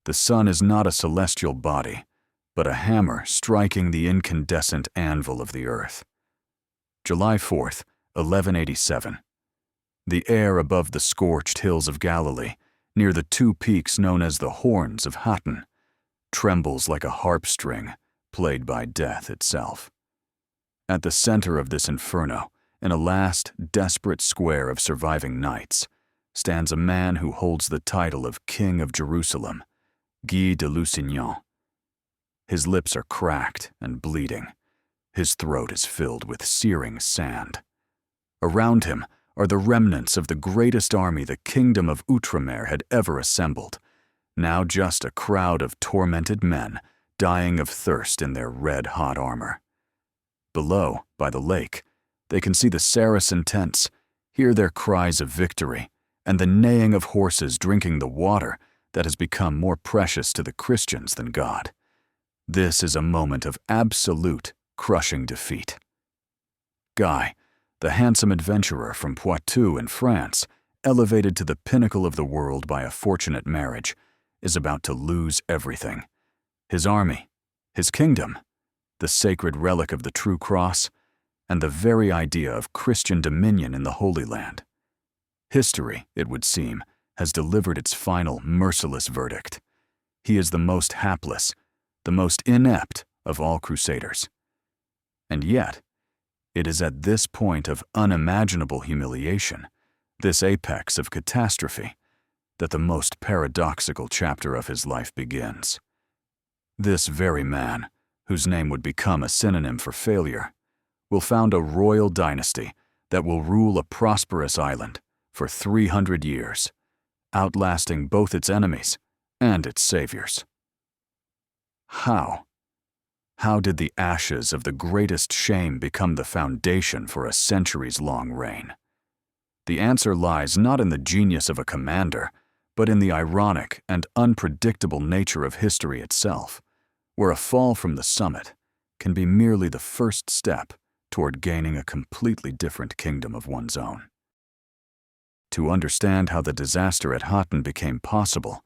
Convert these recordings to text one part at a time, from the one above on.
The sun is not a celestial body, but a hammer striking the incandescent anvil of the earth. July 4th, 1187. The air above the scorched hills of Galilee, near the two peaks known as the Horns of Hattin, trembles like a harp string played by death itself. At the center of this inferno, in a last desperate square of surviving knights, stands a man who holds the title of King of Jerusalem, Guy de Lusignan. His lips are cracked and bleeding. His throat is filled with searing sand. Around him are the remnants of the greatest army the kingdom of Outremer had ever assembled, now just a crowd of tormented men dying of thirst in their red-hot armor. Below, by the lake, they can see the Saracen tents, hear their cries of victory, and the neighing of horses drinking the water that has become more precious to the Christians than God. This is a moment of absolute, crushing defeat. Guy, the handsome adventurer from Poitou in France, elevated to the pinnacle of the world by a fortunate marriage, is about to lose everything. His army, his kingdom, the sacred relic of the true cross, and the very idea of Christian dominion in the Holy Land. History, it would seem, has delivered its final, merciless verdict. He is the most hapless, the most inept of all crusaders. And yet, it is at this point of unimaginable humiliation, this apex of catastrophe, that the most paradoxical chapter of his life begins. This very man, whose name would become a synonym for failure, will found a royal dynasty that will rule a prosperous island for 300 years, outlasting both its enemies and its saviors. How? How did the ashes of the greatest shame become the foundation for a centuries-long reign? The answer lies not in the genius of a commander, but in the ironic and unpredictable nature of history itself, where a fall from the summit can be merely the first step toward gaining a completely different kingdom of one's own. To understand how the disaster at Hattin became possible,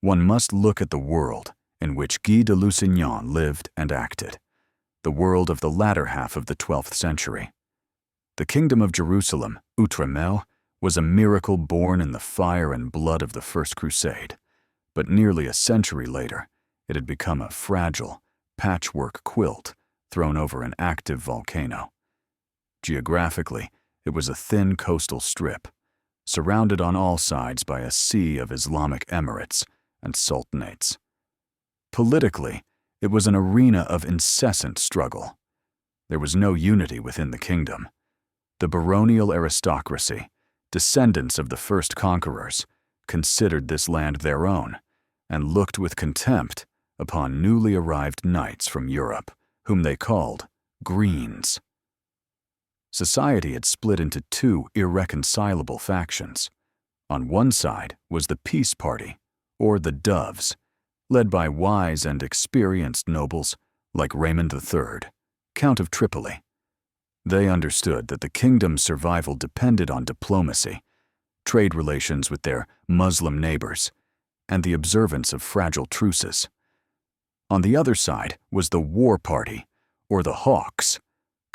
one must look at the world in which Guy de Lusignan lived and acted, the world of the latter half of the 12th century. The kingdom of Jerusalem, Outremer, was a miracle born in the fire and blood of the First Crusade, but nearly a century later, it had become a fragile, patchwork quilt thrown over an active volcano. Geographically, it was a thin coastal strip, surrounded on all sides by a sea of Islamic emirates and sultanates. Politically, it was an arena of incessant struggle. There was no unity within the kingdom. The baronial aristocracy, descendants of the first conquerors, considered this land their own and looked with contempt upon newly arrived knights from Europe, whom they called Greens. Society had split into two irreconcilable factions. On one side was the Peace Party, or the Doves, led by wise and experienced nobles like Raymond III, Count of Tripoli. They understood that the kingdom's survival depended on diplomacy, trade relations with their Muslim neighbors, and the observance of fragile truces. On the other side was the War Party, or the Hawks,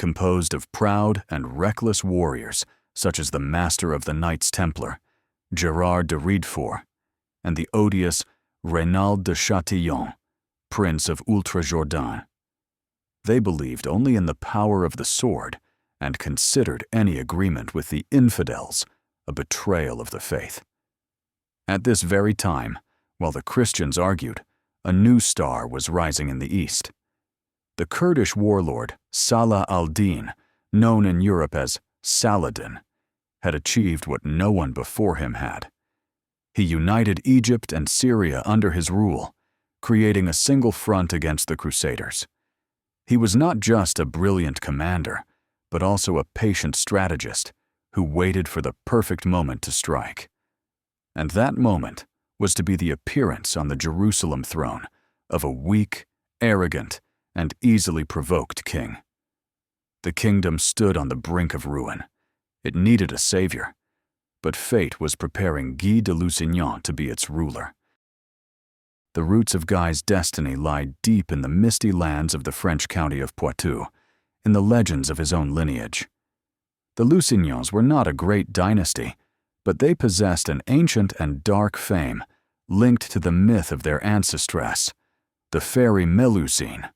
composed of proud and reckless warriors such as the master of the Knights Templar, Gerard de Riedfort, and the odious Reynald de Chatillon, Prince of Ultra-Jourdain. They believed only in the power of the sword and considered any agreement with the infidels a betrayal of the faith. At this very time, while the Christians argued, a new star was rising in the east. The Kurdish warlord Salah al-Din, known in Europe as Saladin, had achieved what no one before him had. He united Egypt and Syria under his rule, creating a single front against the Crusaders. He was not just a brilliant commander, but also a patient strategist who waited for the perfect moment to strike. And that moment was to be the appearance on the Jerusalem throne of a weak, arrogant, and easily provoked king. The kingdom stood on the brink of ruin. It needed a savior, but fate was preparing Guy de Lusignan to be its ruler. The roots of Guy's destiny lie deep in the misty lands of the French county of Poitou, in the legends of his own lineage. The Lusignans were not a great dynasty, but they possessed an ancient and dark fame linked to the myth of their ancestress, the fairy Melusine.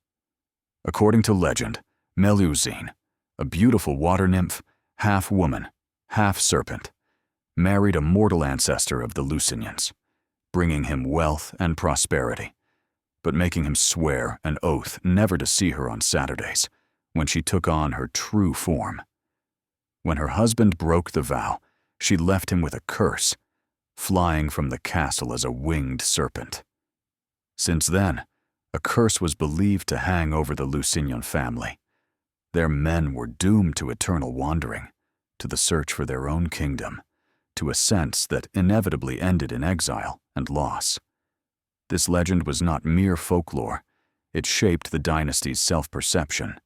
According to legend, Melusine, a beautiful water nymph, half woman, half serpent, married a mortal ancestor of the Lusignans, bringing him wealth and prosperity, but making him swear an oath never to see her on Saturdays, when she took on her true form. When her husband broke the vow, she left him with a curse, flying from the castle as a winged serpent. Since then, a curse was believed to hang over the Lusignan family. Their men were doomed to eternal wandering, to the search for their own kingdom, to a sense that inevitably ended in exile and loss. This legend was not mere folklore. It shaped the dynasty's self-perception.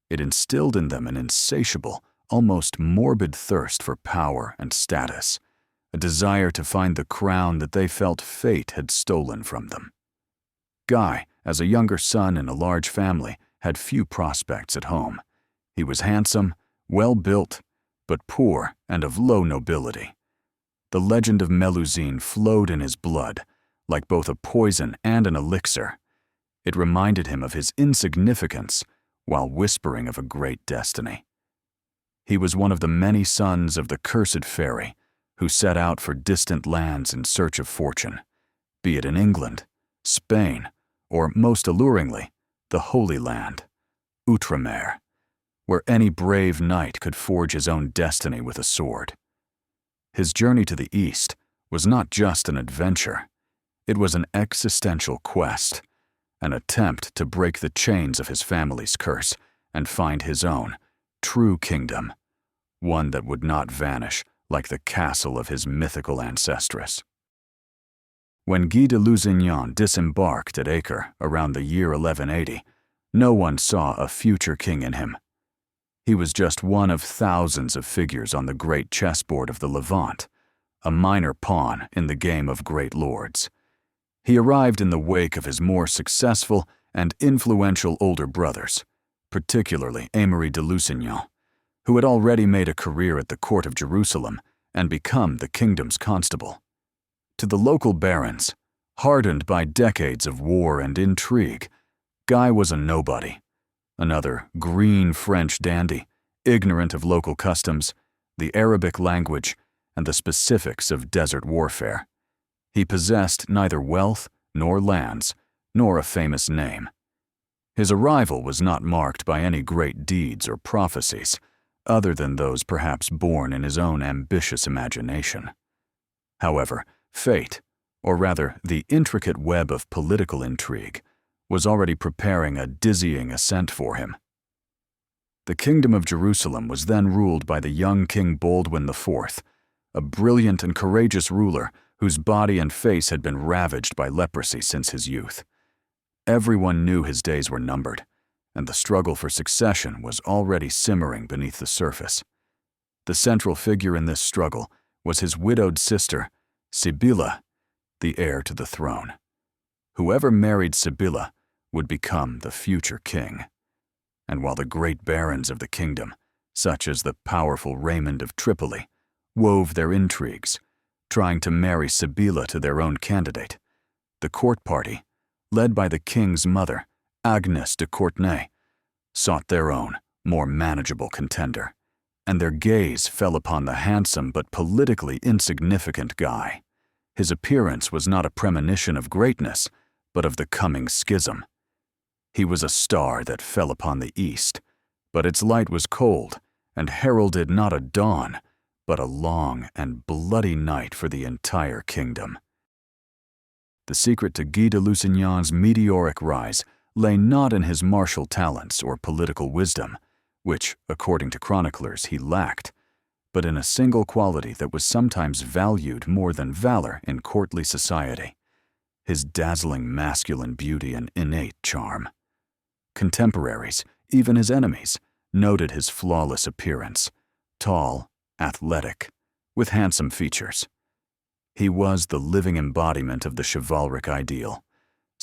It instilled in them an insatiable, almost morbid thirst for power and status, a desire to find the crown that they felt fate had stolen from them. Guy, as a younger son in a large family, had few prospects at home. He was handsome, well-built, but poor and of low nobility. The legend of Melusine flowed in his blood, like both a poison and an elixir. It reminded him of his insignificance while whispering of a great destiny. He was one of the many sons of the cursed fairy who set out for distant lands in search of fortune, be it in England, Spain, or most alluringly, the Holy Land, Outremer, where any brave knight could forge his own destiny with a sword. His journey to the east was not just an adventure. It was an existential quest, an attempt to break the chains of his family's curse and find his own, true kingdom, one that would not vanish like the castle of his mythical ancestress. When Guy de Lusignan disembarked at Acre around the year 1180, no one saw a future king in him. He was just one of thousands of figures on the great chessboard of the Levant, a minor pawn in the game of great lords. He arrived in the wake of his more successful and influential older brothers, particularly Aymery de Lusignan, who had already made a career at the court of Jerusalem and become the kingdom's constable. To the local barons, hardened by decades of war and intrigue, Guy was a nobody, another green French dandy, ignorant of local customs, the Arabic language, and the specifics of desert warfare. He possessed neither wealth nor lands, nor a famous name. His arrival was not marked by any great deeds or prophecies, other than those perhaps born in his own ambitious imagination. However, fate, or rather the intricate web of political intrigue, was already preparing a dizzying ascent for him. The kingdom of Jerusalem was then ruled by the young King Baldwin IV, a brilliant and courageous ruler whose body and face had been ravaged by leprosy since his youth. Everyone knew his days were numbered, and the struggle for succession was already simmering beneath the surface. The central figure in this struggle was his widowed sister, Sibylla, the heir to the throne. Whoever married Sibylla would become the future king. And while the great barons of the kingdom, such as the powerful Raymond of Tripoli, wove their intrigues, trying to marry Sibylla to their own candidate, the court party, led by the king's mother, Agnes de Courtenay, sought their own, more manageable contender, and their gaze fell upon the handsome but politically insignificant Guy. His appearance was not a premonition of greatness, but of the coming schism. He was a star that fell upon the east, but its light was cold and heralded not a dawn, but a long and bloody night for the entire kingdom. The secret to Guy de Lusignan's meteoric rise lay not in his martial talents or political wisdom, which, according to chroniclers, he lacked, but in a single quality that was sometimes valued more than valor in courtly society: his dazzling masculine beauty and innate charm. Contemporaries, even his enemies, noted his flawless appearance, tall, athletic, with handsome features. He was the living embodiment of the chivalric ideal,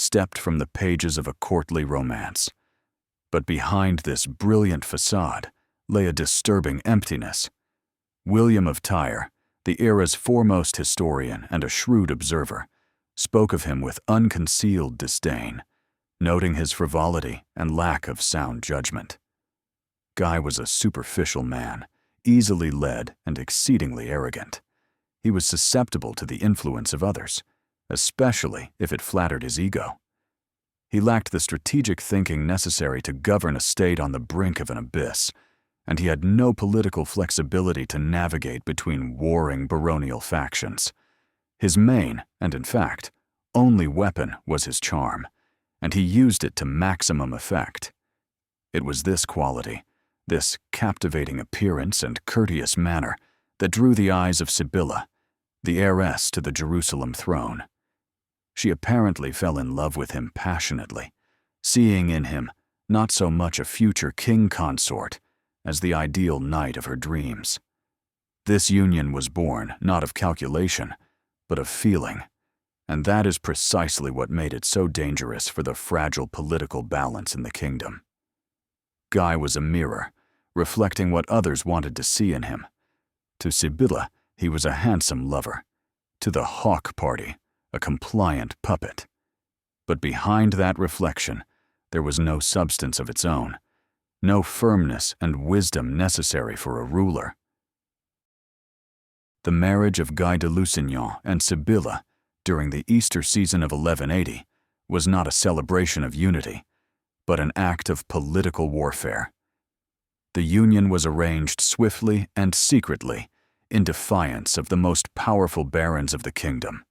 stepped from the pages of a courtly romance. But behind this brilliant facade lay a disturbing emptiness. William of Tyre, the era's foremost historian and a shrewd observer, spoke of him with unconcealed disdain, noting his frivolity and lack of sound judgment. Guy was a superficial man, easily led and exceedingly arrogant. He was susceptible to the influence of others, especially if it flattered his ego. He lacked the strategic thinking necessary to govern a state on the brink of an abyss, and he had no political flexibility to navigate between warring baronial factions. His main, and in fact, only weapon was his charm, and he used it to maximum effect. It was this quality, this captivating appearance and courteous manner, that drew the eyes of Sibylla, the heiress to the Jerusalem throne. She apparently fell in love with him passionately, seeing in him not so much a future king consort as the ideal knight of her dreams. This union was born not of calculation, but of feeling, and that is precisely what made it so dangerous for the fragile political balance in the kingdom. Guy was a mirror, reflecting what others wanted to see in him. To Sibylla, he was a handsome lover. To the Hawk party, a compliant puppet. But behind that reflection, there was no substance of its own, no firmness and wisdom necessary for a ruler. The marriage of Guy de Lusignan and Sibylla during the Easter season of 1180 was not a celebration of unity, but an act of political warfare. The union was arranged swiftly and secretly in defiance of the most powerful barons of the kingdom.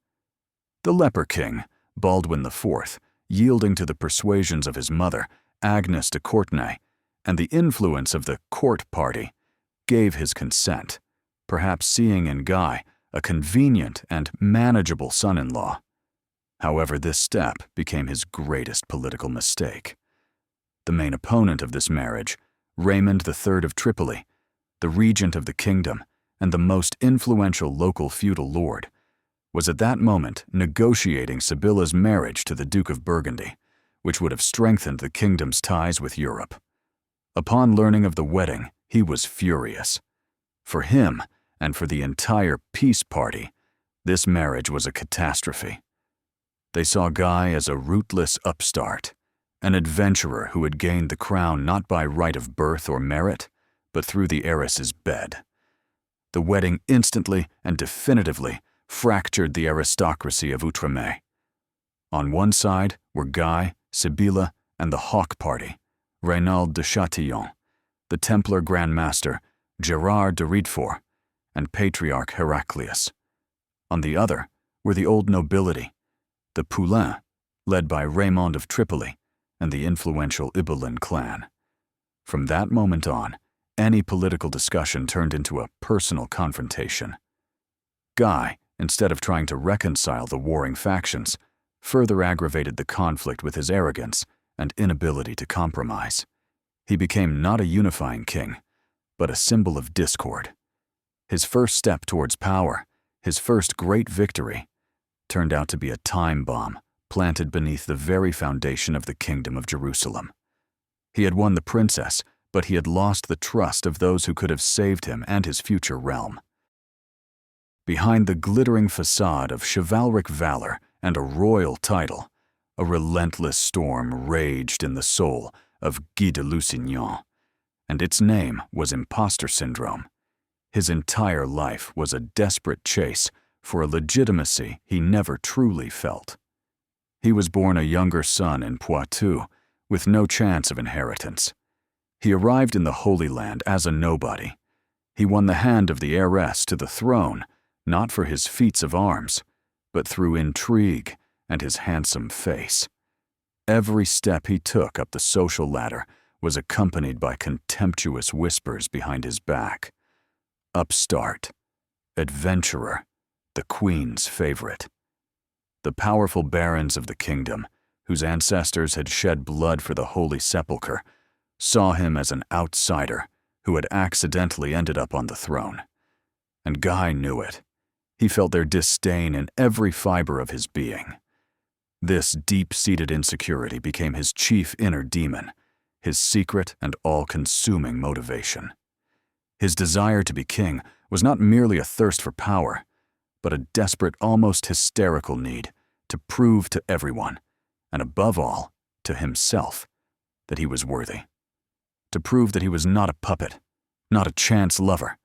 The leper king, Baldwin IV, yielding to the persuasions of his mother, Agnes de Courtenay, and the influence of the court party, gave his consent, perhaps seeing in Guy a convenient and manageable son-in-law. However, this step became his greatest political mistake. The main opponent of this marriage, Raymond III of Tripoli, the regent of the kingdom and the most influential local feudal lord, was at that moment negotiating Sibylla's marriage to the Duke of Burgundy, which would have strengthened the kingdom's ties with Europe. Upon learning of the wedding, he was furious. For him, and for the entire peace party, this marriage was a catastrophe. They saw Guy as a rootless upstart, an adventurer who had gained the crown not by right of birth or merit, but through the heiress's bed. The wedding instantly and definitively fractured the aristocracy of Outremer. On one side were Guy, Sibylla, and the Hawk party, Reynald de Chatillon, the Templar Grand Master, Gerard de Riedfort, and Patriarch Heraclius. On the other were the old nobility, the Poulains, led by Raymond of Tripoli, and the influential Ibelin clan. From that moment on, any political discussion turned into a personal confrontation. Guy, instead of trying to reconcile the warring factions, further aggravated the conflict with his arrogance and inability to compromise. He became not a unifying king, but a symbol of discord. His first step towards power, his first great victory, turned out to be a time bomb planted beneath the very foundation of the Kingdom of Jerusalem. He had won the princess, but he had lost the trust of those who could have saved him and his future realm. Behind the glittering facade of chivalric valor and a royal title, a relentless storm raged in the soul of Guy de Lusignan, and its name was imposter syndrome. His entire life was a desperate chase for a legitimacy he never truly felt. He was born a younger son in Poitou, with no chance of inheritance. He arrived in the Holy Land as a nobody. He won the hand of the heiress to the throne, not for his feats of arms, but through intrigue and his handsome face. Every step he took up the social ladder was accompanied by contemptuous whispers behind his back. Upstart, adventurer, the queen's favorite. The powerful barons of the kingdom, whose ancestors had shed blood for the Holy Sepulchre, saw him as an outsider who had accidentally ended up on the throne. And Guy knew it. He felt their disdain in every fiber of his being. This deep-seated insecurity became his chief inner demon, his secret and all-consuming motivation. His desire to be king was not merely a thirst for power, but a desperate, almost hysterical need to prove to everyone, and above all, to himself, that he was worthy. To prove that he was not a puppet, not a chance lover,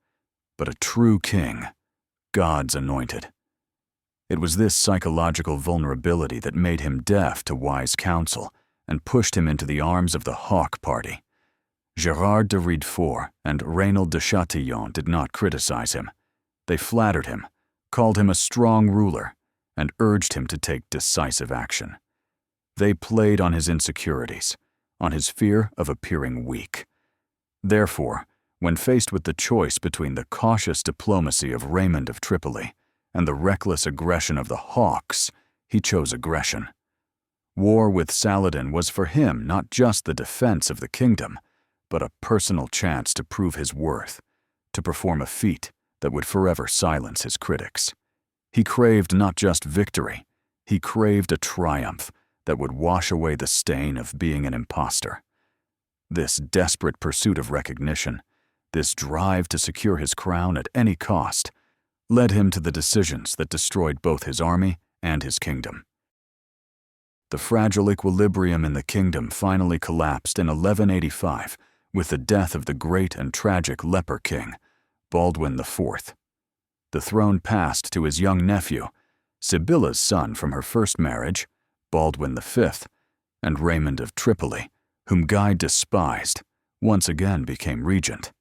but a true king, God's anointed. It was this psychological vulnerability that made him deaf to wise counsel and pushed him into the arms of the Hawk Party. Gérard de Riedfort and Raynald de Chatillon did not criticize him. They flattered him, called him a strong ruler, and urged him to take decisive action. They played on his insecurities, on his fear of appearing weak. Therefore, when faced with the choice between the cautious diplomacy of Raymond of Tripoli and the reckless aggression of the Hawks, he chose aggression. War with Saladin was for him not just the defense of the kingdom, but a personal chance to prove his worth, to perform a feat that would forever silence his critics. He craved not just victory, he craved a triumph that would wash away the stain of being an imposter. This desperate pursuit of recognition, this drive to secure his crown at any cost, led him to the decisions that destroyed both his army and his kingdom. The fragile equilibrium in the kingdom finally collapsed in 1185 with the death of the great and tragic leper king, Baldwin IV. The throne passed to his young nephew, Sibylla's son from her first marriage, Baldwin V, and Raymond of Tripoli, whom Guy despised, once again became regent.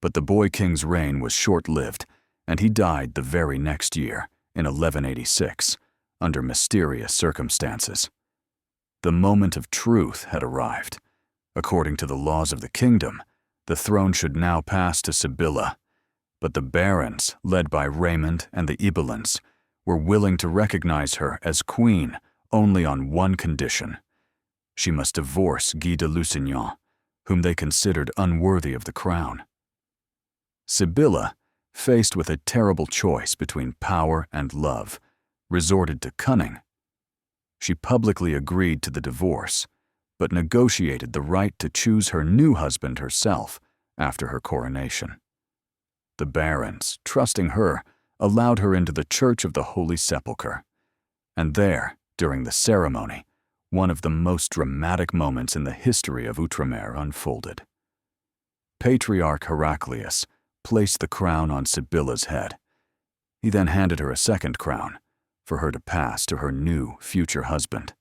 But the boy king's reign was short-lived, and he died the very next year, in 1186, under mysterious circumstances. The moment of truth had arrived. According to the laws of the kingdom, the throne should now pass to Sibylla, but the barons, led by Raymond and the Ibelins, were willing to recognize her as queen only on one condition. She must divorce Guy de Lusignan, whom they considered unworthy of the crown. Sibylla, faced with a terrible choice between power and love, resorted to cunning. She publicly agreed to the divorce, but negotiated the right to choose her new husband herself after her coronation. The barons, trusting her, allowed her into the Church of the Holy Sepulchre, and there, during the ceremony, one of the most dramatic moments in the history of Outremer unfolded. Patriarch Heraclius placed the crown on Sibylla's head. He then handed her a second crown, for her to pass to her new future husband.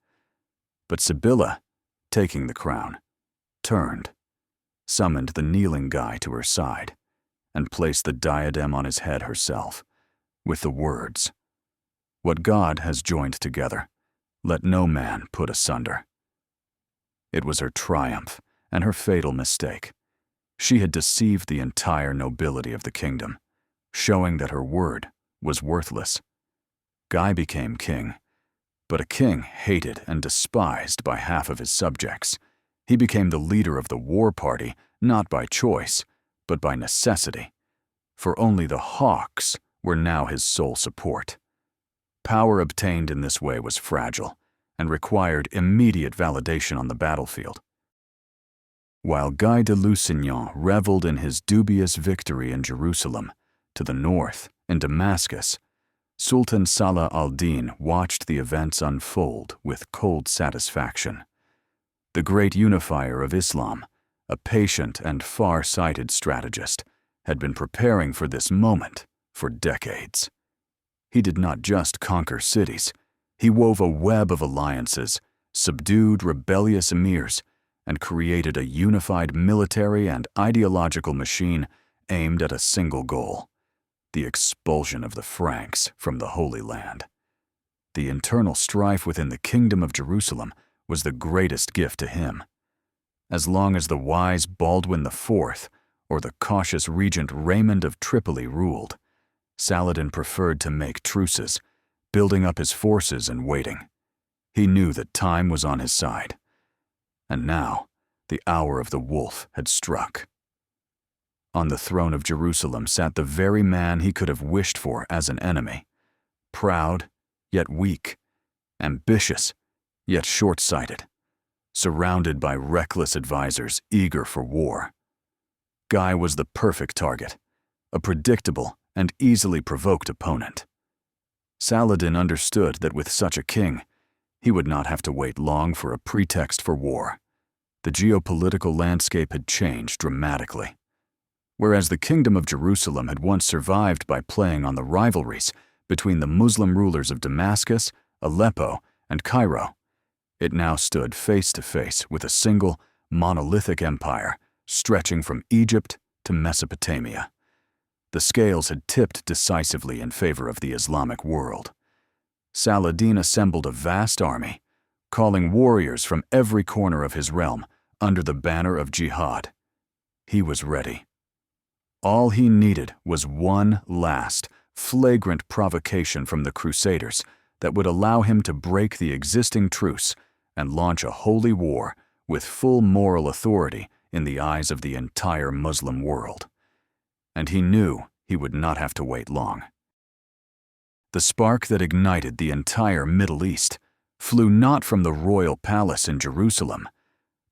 But Sibylla, taking the crown, turned, summoned the kneeling Guy to her side, and placed the diadem on his head herself, with the words, "What God has joined together, let no man put asunder." It was her triumph and her fatal mistake. She had deceived the entire nobility of the kingdom, showing that her word was worthless. Guy became king, but a king hated and despised by half of his subjects. He became the leader of the war party, not by choice, but by necessity, for only the Hawks were now his sole support. Power obtained in this way was fragile and required immediate validation on the battlefield. While Guy de Lusignan reveled in his dubious victory in Jerusalem, to the north, in Damascus, Sultan Salah al-Din watched the events unfold with cold satisfaction. The great unifier of Islam, a patient and far-sighted strategist, had been preparing for this moment for decades. He did not just conquer cities. He wove a web of alliances, subdued rebellious emirs, and created a unified military and ideological machine aimed at a single goal: the expulsion of the Franks from the Holy Land. The internal strife within the Kingdom of Jerusalem was the greatest gift to him. As long as the wise Baldwin IV or the cautious regent Raymond of Tripoli ruled, Saladin preferred to make truces, building up his forces and waiting. He knew that time was on his side. And now, the hour of the wolf had struck. On the throne of Jerusalem sat the very man he could have wished for as an enemy. Proud, yet weak. ambitious, yet short-sighted, surrounded by reckless advisors eager for war. Guy was the perfect target, a predictable and easily provoked opponent. Saladin understood that with such a king, he would not have to wait long for a pretext for war. The geopolitical landscape had changed dramatically. Whereas the Kingdom of Jerusalem had once survived by playing on the rivalries between the Muslim rulers of Damascus, Aleppo, and Cairo, it now stood face to face with a single, monolithic empire stretching from Egypt to Mesopotamia. The scales had tipped decisively in favor of the Islamic world. Saladin assembled a vast army, calling warriors from every corner of his realm under the banner of jihad. He was ready. All he needed was one last, flagrant provocation from the Crusaders that would allow him to break the existing truce and launch a holy war with full moral authority in the eyes of the entire Muslim world. And he knew he would not have to wait long. The spark that ignited the entire Middle East flew not from the royal palace in Jerusalem,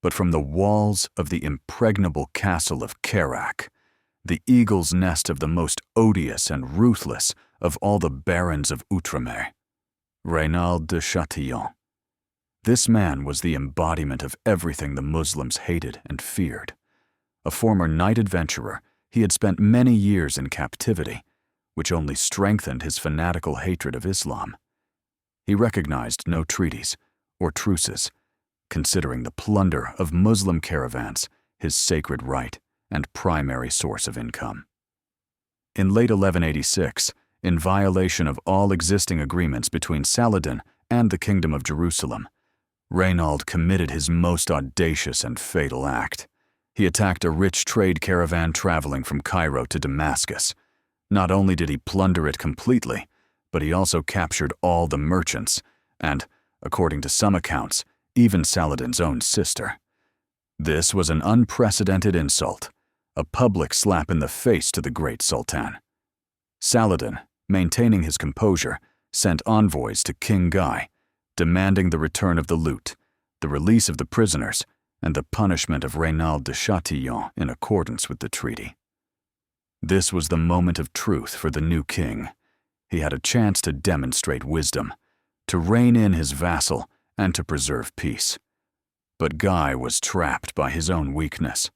but from the walls of the impregnable castle of Kerak, the eagle's nest of the most odious and ruthless of all the barons of Outremer, Reynald de Chatillon. This man was the embodiment of everything the Muslims hated and feared. A former knight adventurer, he had spent many years in captivity, which only strengthened his fanatical hatred of Islam. He recognized no treaties or truces, considering the plunder of Muslim caravans his sacred right and primary source of income. In late 1186, in violation of all existing agreements between Saladin and the Kingdom of Jerusalem, Reynald committed his most audacious and fatal act. He attacked a rich trade caravan traveling from Cairo to Damascus. Not only did he plunder it completely, but he also captured all the merchants and, according to some accounts, even Saladin's own sister. This was an unprecedented insult, a public slap in the face to the great Sultan. Saladin, maintaining his composure, sent envoys to King Guy, demanding the return of the loot, the release of the prisoners, and the punishment of Reynald de Chatillon in accordance with the treaty. This was the moment of truth for the new king. He had a chance to demonstrate wisdom, to rein in his vassal, and to preserve peace. But Guy was trapped by his own weakness.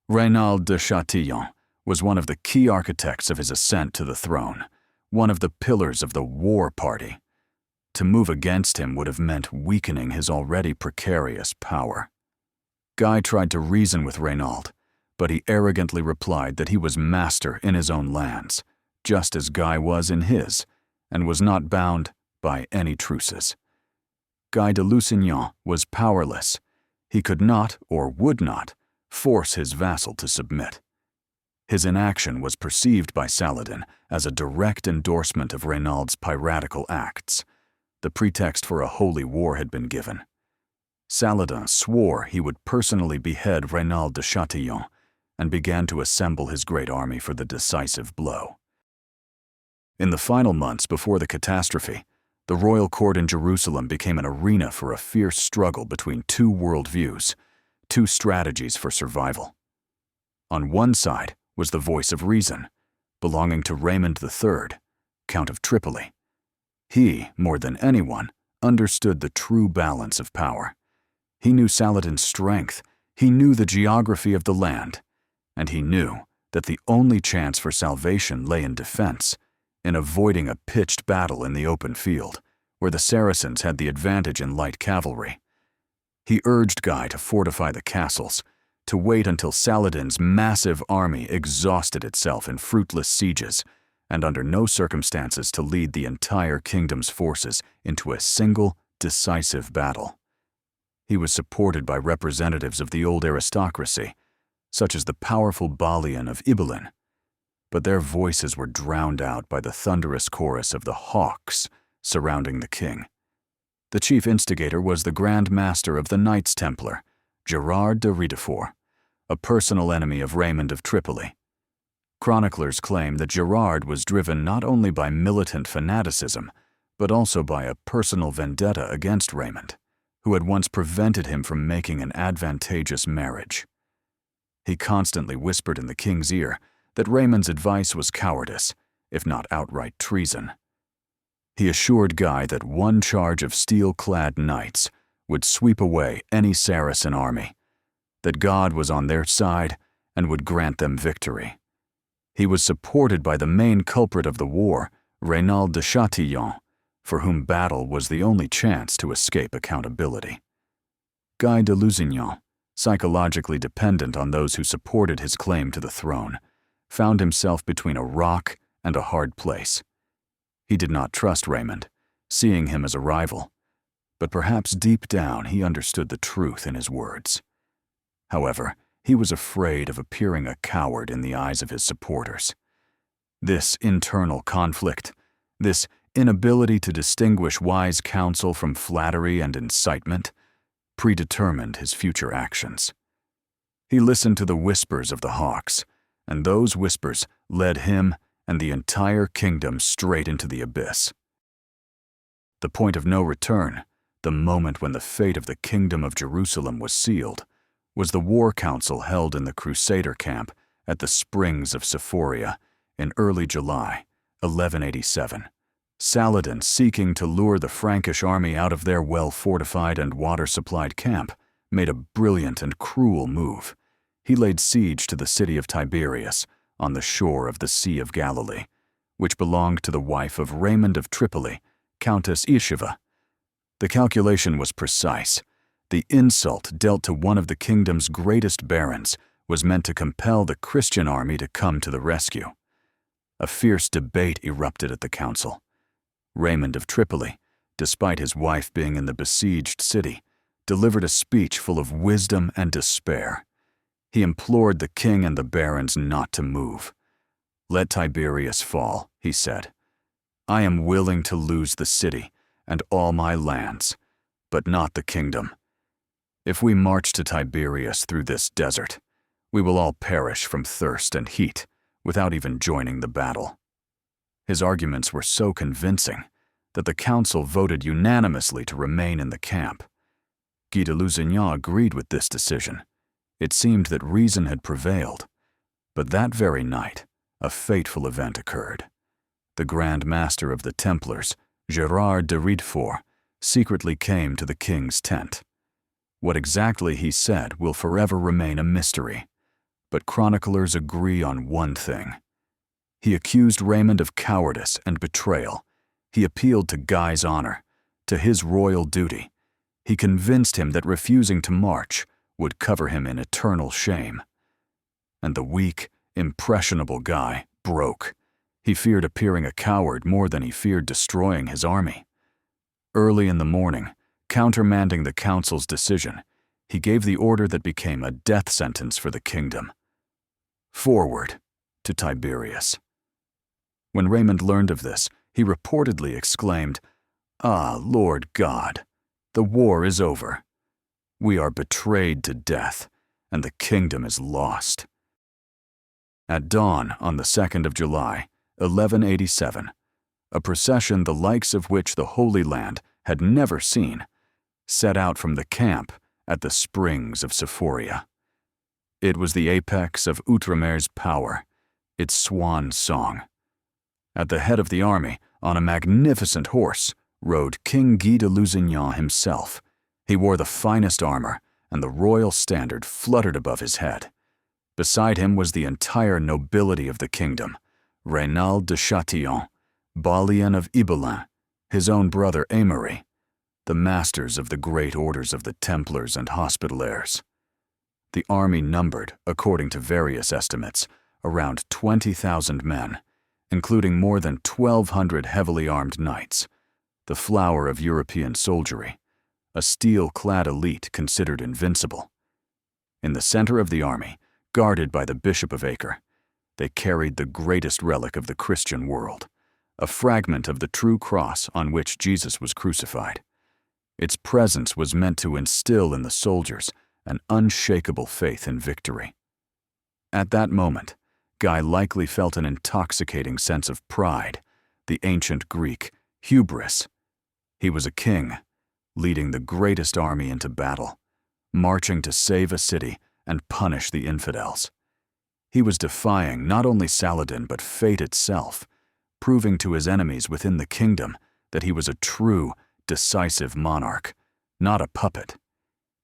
Reynald de Chatillon was one of the key architects of his ascent to the throne, one of the pillars of the war party. To move against him would have meant weakening his already precarious power. Guy tried to reason with Reynald, but he arrogantly replied that he was master in his own lands, just as Guy was in his, and was not bound by any truces. Guy de Lusignan was powerless. He could not, or would not, force his vassal to submit. His inaction was perceived by Saladin as a direct endorsement of Reynald's piratical acts. The pretext for a holy war had been given. Saladin swore he would personally behead Reynald de Chatillon and began to assemble his great army for the decisive blow. In the final months before the catastrophe, the royal court in Jerusalem became an arena for a fierce struggle between two worldviews, two strategies for survival. On one side was the voice of reason, belonging to Raymond III, Count of Tripoli. He, more than anyone, understood the true balance of power. He knew Saladin's strength, he knew the geography of the land, and he knew that the only chance for salvation lay in defense, in avoiding a pitched battle in the open field, where the Saracens had the advantage in light cavalry. He urged Guy to fortify the castles, to wait until Saladin's massive army exhausted itself in fruitless sieges, and under no circumstances to lead the entire kingdom's forces into a single, decisive battle. He was supported by representatives of the old aristocracy, such as the powerful Balian of Ibelin, but their voices were drowned out by the thunderous chorus of the hawks surrounding the king. The chief instigator was the Grand Master of the Knights Templar, Gerard de Ridefort, a personal enemy of Raymond of Tripoli. Chroniclers claim that Gerard was driven not only by militant fanaticism, but also by a personal vendetta against Raymond, who had once prevented him from making an advantageous marriage. He constantly whispered in the king's ear that Raymond's advice was cowardice, if not outright treason. He assured Guy that one charge of steel-clad knights would sweep away any Saracen army, that God was on their side and would grant them victory. He was supported by the main culprit of the war, Raynald de Chatillon, for whom battle was the only chance to escape accountability. Guy de Lusignan, psychologically dependent on those who supported his claim to the throne, found himself between a rock and a hard place. He did not trust Raymond, seeing him as a rival, but perhaps deep down he understood the truth in his words. However, he was afraid of appearing a coward in the eyes of his supporters. This internal conflict, this inability to distinguish wise counsel from flattery and incitement, predetermined his future actions. He listened to the whispers of the hawks, and those whispers led him and the entire kingdom straight into the abyss. The point of no return, the moment when the fate of the kingdom of Jerusalem was sealed, was the war council held in the Crusader camp at the Springs of Sephoria in early July, 1187. Saladin, seeking to lure the Frankish army out of their well-fortified and water-supplied camp, made a brilliant and cruel move. He laid siege to the city of Tiberias on the shore of the Sea of Galilee, which belonged to the wife of Raymond of Tripoli, Countess Ishiva. The calculation was precise. The insult dealt to one of the kingdom's greatest barons was meant to compel the Christian army to come to the rescue. A fierce debate erupted at the council. Raymond of Tripoli, despite his wife being in the besieged city, delivered a speech full of wisdom and despair. He implored the king and the barons not to move. "Let Tiberias fall," he said. "I am willing to lose the city and all my lands, but not the kingdom. If we march to Tiberias through this desert, we will all perish from thirst and heat without even joining the battle." His arguments were so convincing that the council voted unanimously to remain in the camp. Guy de Lusignan agreed with this decision. It seemed that reason had prevailed. But that very night, a fateful event occurred. The Grand Master of the Templars, Gerard de Riedefort, secretly came to the king's tent. What exactly he said will forever remain a mystery, but chroniclers agree on one thing. He accused Raymond of cowardice and betrayal. He appealed to Guy's honor, to his royal duty. He convinced him that refusing to march would cover him in eternal shame. And the weak, impressionable Guy broke. He feared appearing a coward more than he feared destroying his army. Early in the morning, countermanding the council's decision, he gave the order that became a death sentence for the kingdom. Forward to Tiberias. When Raymond learned of this, he reportedly exclaimed, "Ah, Lord God, the war is over. We are betrayed to death, and the kingdom is lost." At dawn on the 2nd of July, 1187, a procession the likes of which the Holy Land had never seen set out from the camp at the Springs of Sephoria. It was the apex of Outremer's power, its swan song. At the head of the army, on a magnificent horse, rode King Guy de Lusignan himself. He wore the finest armor, and the royal standard fluttered above his head. Beside him was the entire nobility of the kingdom, Raynald de Chatillon, Balian of Ibelin, his own brother Aymery, the masters of the great orders of the Templars and Hospitallers. The army numbered, according to various estimates, around 20,000 men, including more than 1,200 heavily armed knights, the flower of European soldiery, a steel-clad elite considered invincible. In the center of the army, guarded by the Bishop of Acre, they carried the greatest relic of the Christian world, a fragment of the true cross on which Jesus was crucified. Its presence was meant to instill in the soldiers an unshakable faith in victory. At that moment, Guy likely felt an intoxicating sense of pride, the ancient Greek hubris. He was a king, leading the greatest army into battle, marching to save a city and punish the infidels. He was defying not only Saladin but fate itself, proving to his enemies within the kingdom that he was a true, decisive monarch, not a puppet.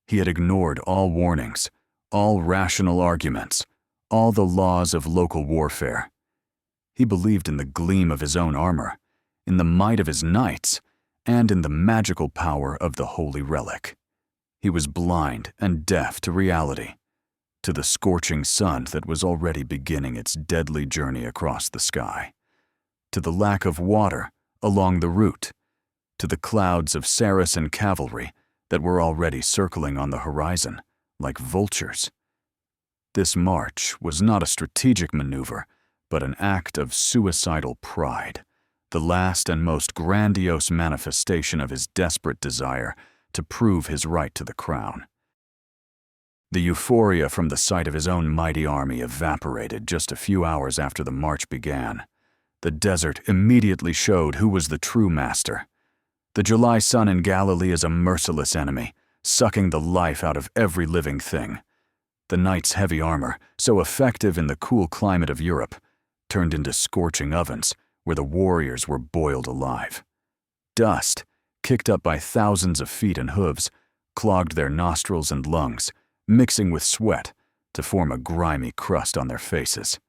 He had ignored all warnings, all rational arguments, all the laws of local warfare. He believed in the gleam of his own armor, in the might of his knights, and in the magical power of the holy relic. He was blind and deaf to reality, to the scorching sun that was already beginning its deadly journey across the sky, to the lack of water along the route, to the clouds of Saracen cavalry that were already circling on the horizon like vultures. This march was not a strategic maneuver, but an act of suicidal pride, the last and most grandiose manifestation of his desperate desire to prove his right to the crown. The euphoria from the sight of his own mighty army evaporated just a few hours after the march began. The desert immediately showed who was the true master. The July sun in Galilee is a merciless enemy, sucking the life out of every living thing. The knight's heavy armor, so effective in the cool climate of Europe, turned into scorching ovens where the warriors were boiled alive. Dust, kicked up by thousands of feet and hooves, clogged their nostrils and lungs, mixing with sweat to form a grimy crust on their faces.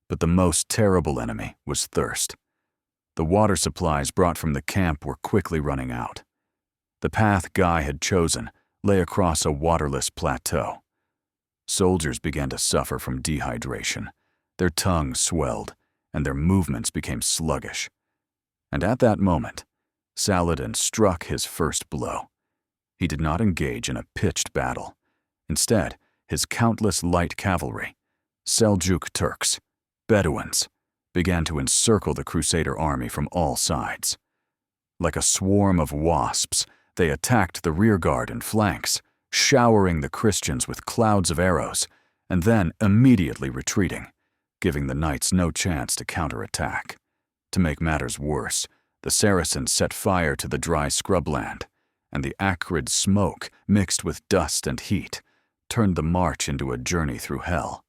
But the most terrible enemy was thirst. The water supplies brought from the camp were quickly running out. The path Guy had chosen lay across a waterless plateau. Soldiers began to suffer from dehydration. Their tongues swelled, and their movements became sluggish. And at that moment, Saladin struck his first blow. He did not engage in a pitched battle. Instead, his countless light cavalry, Seljuk Turks, Bedouins, began to encircle the Crusader army from all sides. Like a swarm of wasps, they attacked the rearguard and flanks, showering the Christians with clouds of arrows, and then immediately retreating, giving the knights no chance to counterattack. To make matters worse, the Saracens set fire to the dry scrubland, and the acrid smoke, mixed with dust and heat, turned the march into a journey through hell.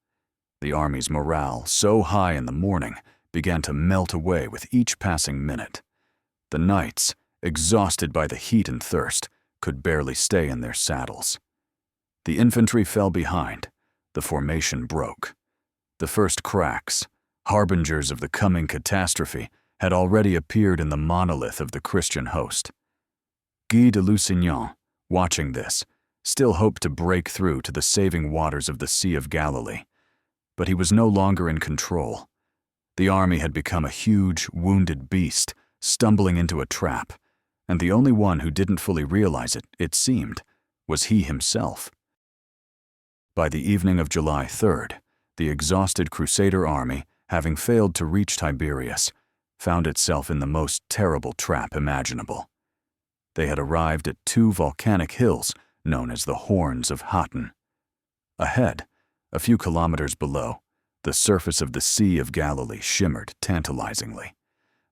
The army's morale, so high in the morning, began to melt away with each passing minute. The knights, exhausted by the heat and thirst, could barely stay in their saddles. The infantry fell behind. The formation broke. The first cracks, harbingers of the coming catastrophe, had already appeared in the monolith of the Christian host. Guy de Lusignan, watching this, still hoped to break through to the saving waters of the Sea of Galilee, but he was no longer in control. The army had become a huge, wounded beast, stumbling into a trap, and the only one who didn't fully realize it, it seemed, was he himself. By the evening of July 3rd, the exhausted Crusader army, having failed to reach Tiberias, found itself in the most terrible trap imaginable. They had arrived at two volcanic hills known as the Horns of Hattin. Ahead, a few kilometers below, the surface of the Sea of Galilee shimmered tantalizingly,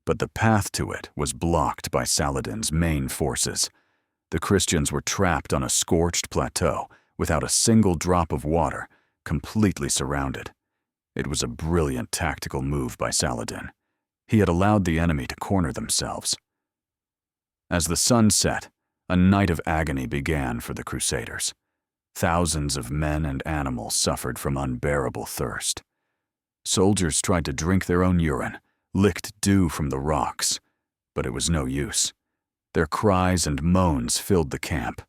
but the path to it was blocked by Saladin's main forces. The Christians were trapped on a scorched plateau without a single drop of water, completely surrounded. It was a brilliant tactical move by Saladin. He had allowed the enemy to corner themselves. As the sun set, a night of agony began for the Crusaders. Thousands of men and animals suffered from unbearable thirst. Soldiers tried to drink their own urine, licked dew from the rocks, but it was no use. Their cries and moans filled the camp,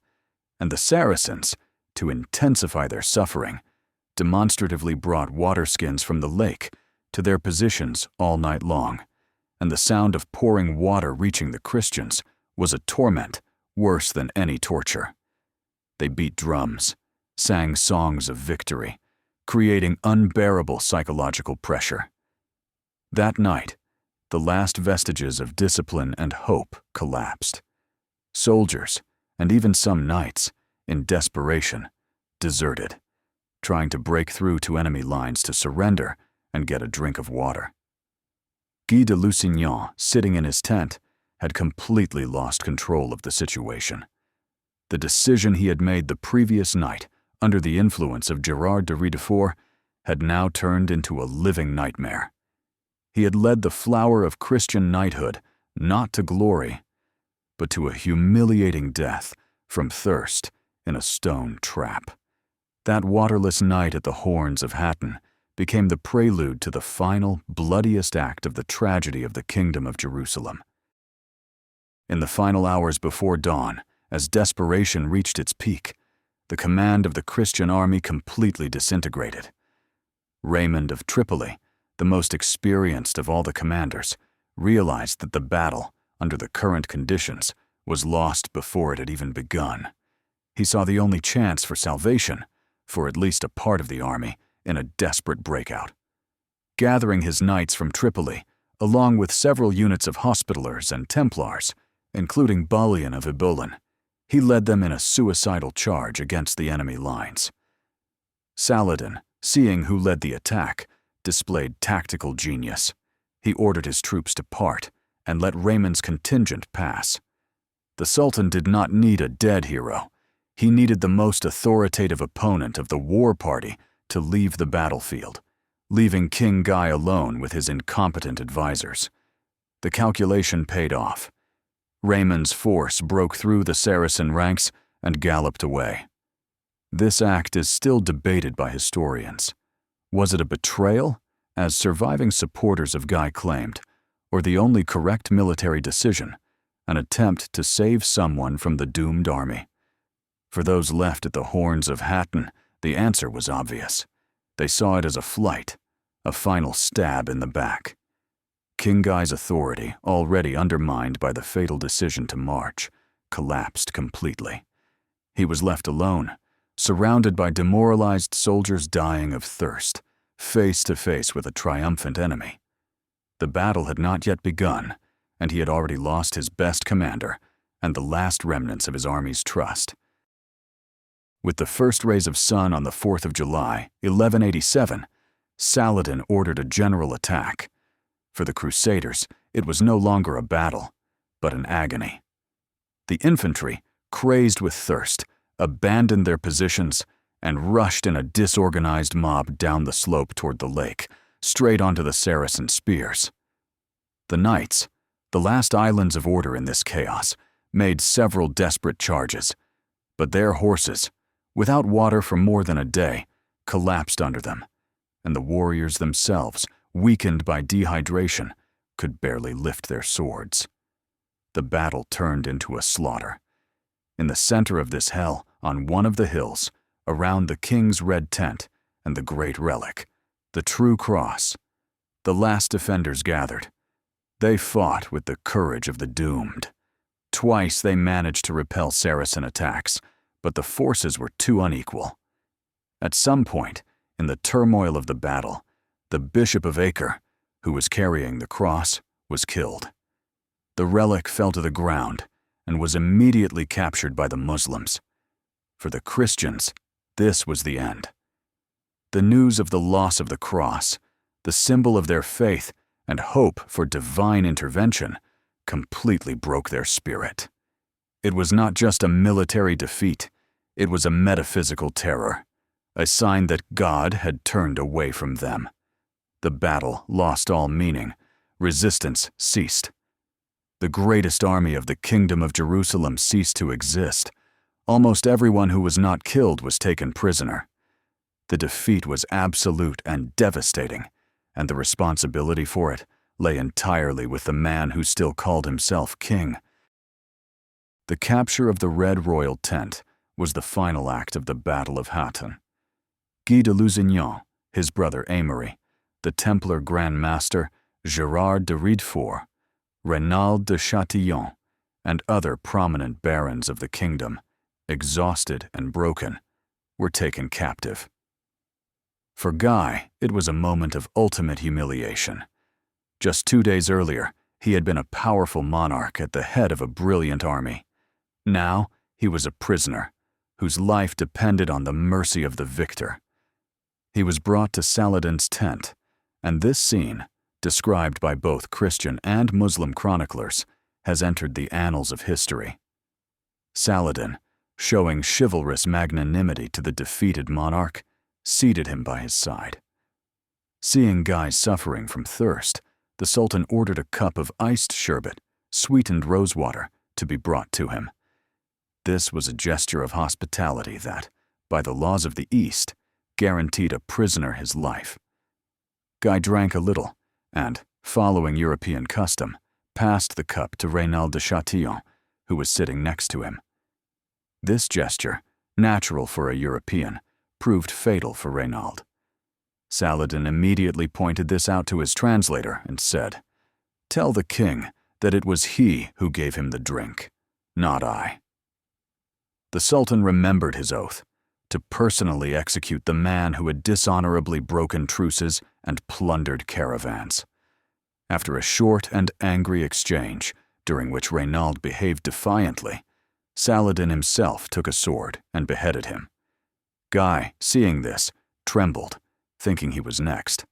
and the Saracens, to intensify their suffering, demonstratively brought water skins from the lake to their positions all night long, and the sound of pouring water reaching the Christians was a torment worse than any torture. They beat drums, sang songs of victory, creating unbearable psychological pressure. That night, the last vestiges of discipline and hope collapsed. Soldiers, and even some knights, in desperation, deserted, trying to break through to enemy lines to surrender and get a drink of water. Guy de Lusignan, sitting in his tent, had completely lost control of the situation. The decision he had made the previous night, under the influence of Gerard de Rochefort, had now turned into a living nightmare. He had led the flower of Christian knighthood not to glory, but to a humiliating death from thirst in a stone trap. That waterless night at the Horns of Hattin became the prelude to the final, bloodiest act of the tragedy of the Kingdom of Jerusalem. In the final hours before dawn, as desperation reached its peak, the command of the Christian army completely disintegrated. Raymond of Tripoli, the most experienced of all the commanders, realized that the battle, under the current conditions, was lost before it had even begun. He saw the only chance for salvation, for at least a part of the army, in a desperate breakout. Gathering his knights from Tripoli, along with several units of Hospitallers and Templars, including Balian of Ibulin, he led them in a suicidal charge against the enemy lines. Saladin, seeing who led the attack, displayed tactical genius. He ordered his troops to part and let Raymond's contingent pass. The Sultan did not need a dead hero. He needed the most authoritative opponent of the war party to leave the battlefield, leaving King Guy alone with his incompetent advisors. The calculation paid off. Raymond's force broke through the Saracen ranks and galloped away. This act is still debated by historians. Was it a betrayal, as surviving supporters of Guy claimed, or the only correct military decision, an attempt to save someone from the doomed army? For those left at the Horns of Hattin, the answer was obvious. They saw it as a flight, a final stab in the back. King Guy's authority, already undermined by the fatal decision to march, collapsed completely. He was left alone, surrounded by demoralized soldiers dying of thirst, face to face with a triumphant enemy. The battle had not yet begun, and he had already lost his best commander and the last remnants of his army's trust. With the first rays of sun on the 4th of July, 1187, Saladin ordered a general attack. For the Crusaders, it was no longer a battle, but an agony. The infantry, crazed with thirst, abandoned their positions and rushed in a disorganized mob down the slope toward the lake, straight onto the Saracen spears. The knights, the last islands of order in this chaos, made several desperate charges, but their horses, without water for more than a day, collapsed under them, and the warriors themselves, weakened by dehydration, could barely lift their swords. The battle turned into a slaughter. In the center of this hell, on one of the hills, around the king's red tent and the great relic, the true cross, the last defenders gathered. They fought with the courage of the doomed. Twice they managed to repel Saracen attacks, but the forces were too unequal. At some point, in the turmoil of the battle, the Bishop of Acre, who was carrying the cross, was killed. The relic fell to the ground and was immediately captured by the Muslims. For the Christians, this was the end. The news of the loss of the cross, the symbol of their faith and hope for divine intervention, completely broke their spirit. It was not just a military defeat, it was a metaphysical terror, a sign that God had turned away from them. The battle lost all meaning. Resistance ceased. The greatest army of the Kingdom of Jerusalem ceased to exist. Almost everyone who was not killed was taken prisoner. The defeat was absolute and devastating, and the responsibility for it lay entirely with the man who still called himself king. The capture of the Red Royal Tent was the final act of the Battle of Hattin. Guy de Lusignan, his brother Aymery, the Templar Grand Master Gerard de Rochefort, Renaud de Chatillon, and other prominent barons of the kingdom, exhausted and broken, were taken captive. For Guy, it was a moment of ultimate humiliation. Just 2 days earlier, he had been a powerful monarch at the head of a brilliant army. Now, he was a prisoner, whose life depended on the mercy of the victor. He was brought to Saladin's tent, and this scene, described by both Christian and Muslim chroniclers, has entered the annals of history. Saladin, showing chivalrous magnanimity to the defeated monarch, seated him by his side. Seeing Guy suffering from thirst, the Sultan ordered a cup of iced sherbet, sweetened rosewater, to be brought to him. This was a gesture of hospitality that, by the laws of the East, guaranteed a prisoner his life. Guy drank a little, and, following European custom, passed the cup to Reynald de Chatillon, who was sitting next to him. This gesture, natural for a European, proved fatal for Reynald. Saladin immediately pointed this out to his translator and said, "Tell the king that it was he who gave him the drink, not I." The Sultan remembered his oath to personally execute the man who had dishonorably broken truces and plundered caravans. After a short and angry exchange, during which Reynald behaved defiantly, Saladin himself took a sword and beheaded him. Guy, seeing this, trembled, thinking he was next.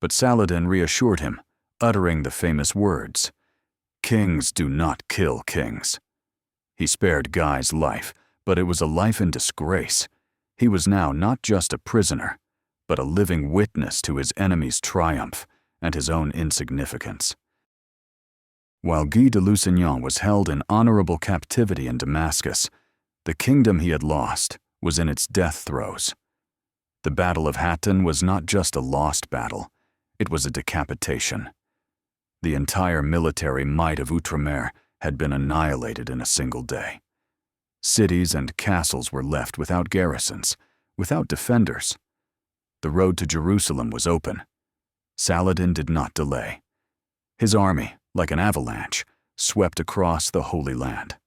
But Saladin reassured him, uttering the famous words, "Kings do not kill kings." He spared Guy's life, but it was a life in disgrace. He was now not just a prisoner, but a living witness to his enemy's triumph and his own insignificance. While Guy de Lusignan was held in honorable captivity in Damascus, the kingdom he had lost was in its death throes. The Battle of Hattin was not just a lost battle, it was a decapitation. The entire military might of Outremer had been annihilated in a single day. Cities and castles were left without garrisons, without defenders. The road to Jerusalem was open. Saladin did not delay. His army, like an avalanche, swept across the Holy Land.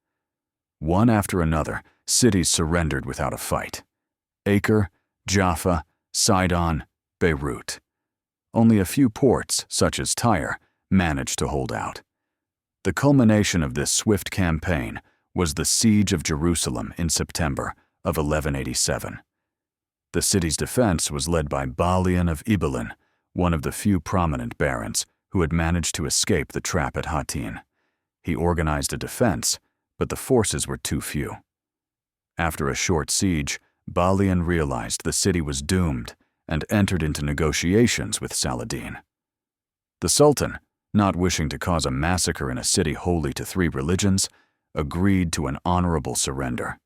One after another, cities surrendered without a fight. Acre, Jaffa, Sidon, Beirut. Only a few ports, such as Tyre, managed to hold out. The culmination of this swift campaign was the siege of Jerusalem in September of 1187. The city's defense was led by Balian of Ibelin, one of the few prominent barons who had managed to escape the trap at Hattin. He organized a defense, but the forces were too few. After a short siege, Balian realized the city was doomed and entered into negotiations with Saladin. The Sultan, not wishing to cause a massacre in a city holy to three religions, agreed to an honorable surrender.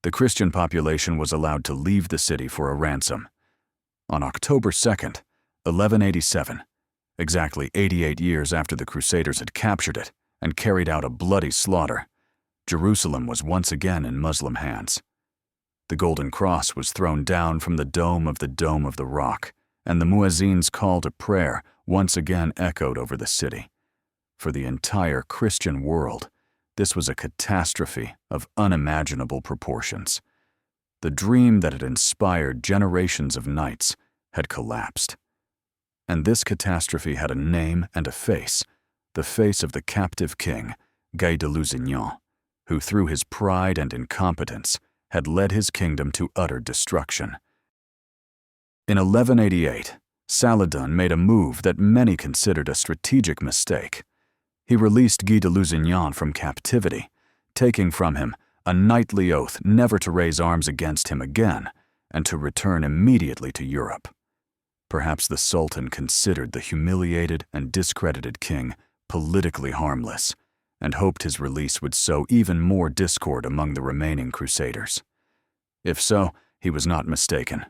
The Christian population was allowed to leave the city for a ransom. On October 2nd, 1187, exactly 88 years after the Crusaders had captured it and carried out a bloody slaughter, Jerusalem was once again in Muslim hands. The Golden Cross was thrown down from the Dome of the Rock, and the muezzin's call to prayer once again echoed over the city. For the entire Christian world, this was a catastrophe of unimaginable proportions. The dream that had inspired generations of knights had collapsed. And this catastrophe had a name and a face, the face of the captive king, Guy de Lusignan, who through his pride and incompetence had led his kingdom to utter destruction. In 1188, Saladin made a move that many considered a strategic mistake. He released Guy de Lusignan from captivity, taking from him a knightly oath never to raise arms against him again and to return immediately to Europe. Perhaps the Sultan considered the humiliated and discredited king politically harmless and hoped his release would sow even more discord among the remaining Crusaders. If so, he was not mistaken.